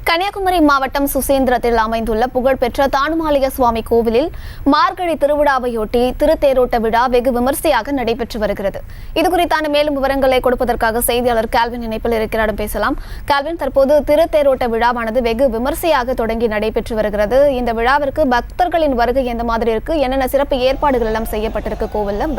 கன்னியாகுமரி மாவட்டம் சுசீந்திரத்தில் அமைந்துள்ள புகழ்பெற்ற தானுமாலய சுவாமி கோவிலில் மார்கழி திருவிழாவையொட்டி திருத்தேரோட்ட விழா வெகு விமர்சையாக நடைபெற்று வருகிறது. இதுகுறித்தான மேலும் விவரங்களை கொடுப்பதற்காக செய்தியாளர் கால்வின் இணைப்பில் இருக்கிறார். பேசலாம். கால்வின், தற்போது திருத்தேரோட்ட விழாவானது வெகு விமர்சையாக தொடங்கி நடைபெற்று வருகிறது. இந்த விழாவிற்கு பக்தர்களின் வருகை எந்த மாதிரி இருக்கு, என்னென்ன சிறப்பு ஏற்பாடுகள் எல்லாம் செய்யப்பட்டிருக்கு கோவில்ல?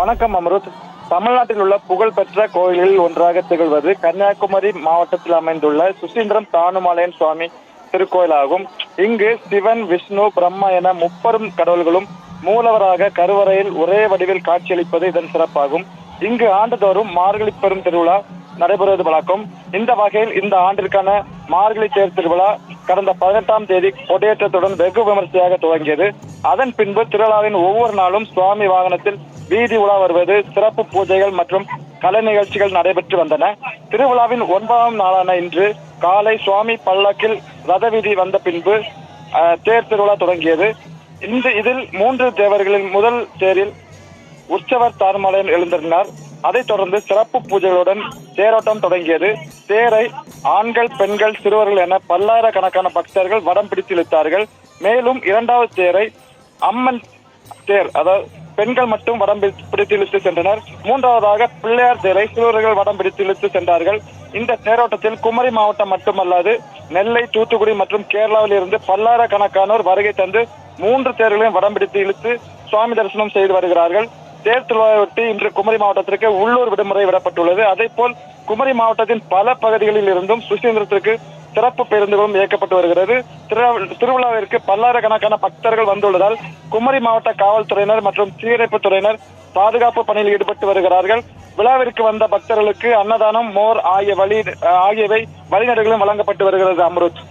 வணக்கம் அம்ருத். தமிழ்நாட்டில் உள்ள புகழ்பெற்ற கோயில்களில் ஒன்றாக திகழ்வது கன்னியாகுமரி மாவட்டத்தில் அமைந்துள்ள சுசீந்திரம் தானுமாலயன் சுவாமி திருக்கோயிலாகும். இங்கு சிவன், விஷ்ணு, பிரம்மா என முப்பெரும் கடவுள்களும் மூலவராக கருவறையில் ஒரே வடிவில் காட்சியளிப்பது இதன் சிறப்பாகும். இங்கு ஆண்டுதோறும் மார்கழி பெரும் திருவிழா நடைபெறுவது வழக்கம். இந்த வகையில் இந்த ஆண்டிற்கான மார்கழி தேர் திருவிழா கடந்த 18ஆம் தேதி கொடியேற்றத்துடன் வெகு விமர்சையாக துவங்கியது. அதன் பின்பு திருவிழாவின் ஒவ்வொரு நாளும் சுவாமி வாகனத்தில் வீதி உலா வருவது, சிறப்பு பூஜைகள் மற்றும் கலை நிகழ்ச்சிகள் நடைபெற்று வந்தன. திருவிழாவின் 9ஆம் நாளான இன்று காலை சுவாமி பல்லக்கில் ரத வீதி வந்த பின்பு தேர் திருவிழா தொடங்கியது. இதில் 3 தேவர்களின் முதல் தேரில் உற்சவர் தானுமாலயன் எழுந்தருளினார். அதைத் தொடர்ந்து சிறப்பு பூஜைகளுடன் தேரோட்டம் தொடங்கியது. தேரை ஆண்கள், பெண்கள், சிறுவர்கள் என பல்லாயிரக்கணக்கான பக்தர்கள் வடம் பிடித்து இழுத்தார்கள். மேலும் 2வது தேரை அம்மன் தேர், அதாவது பெண்கள் மட்டும் வடம் பிடித்து இழுத்து சென்றனர். 3வதாக பிள்ளையார் தேரை சிறுவர்கள் வடம் பிடித்து இழுத்து சென்றார்கள். இந்த தேரோட்டத்தில் குமரி மாவட்டம் மட்டுமல்லாது நெல்லை, தூத்துக்குடி மற்றும் கேரளாவில் இருந்து பல்லாயிரக்கணக்கானோர் வருகை தந்து 3 தேர்களையும் வடம் பிடித்து இழுத்து சுவாமி தரிசனம் செய்து வருகிறார்கள். தேர் திருவிழாவையொட்டி இன்று குமரி மாவட்டத்திற்கு உள்ளூர் விடுமுறை விடப்பட்டுள்ளது. அதே போல் குமரி மாவட்டத்தின் பல பகுதிகளில் இருந்தும் சுசீந்திரத்திற்கு சிறப்பு பேருந்துகளும் இயக்கப்பட்டு வருகிறது. திருவிழாவிற்கு பல்லாயிரக்கணக்கான பக்தர்கள் வந்துள்ளதால் குமரி மாவட்ட காவல்துறையினர் மற்றும் தீயணைப்பு துறையினர் பாதுகாப்பு பணியில் ஈடுபட்டு வருகிறார்கள். விழாவிற்கு வந்த பக்தர்களுக்கு அன்னதானம், மோர் ஆகியவை வழிநெடுகளும் வழங்கப்பட்டு வருகிறது. அம்ருத்,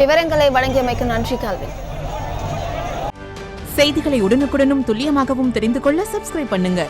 விவரங்களை வழங்கியமைக்கு நன்றி கால்வின். செய்திகளை உடனுக்குடனும் துல்லியமாகவும் தெரிந்து கொள்ள சப்ஸ்கிரைப் பண்ணுங்க.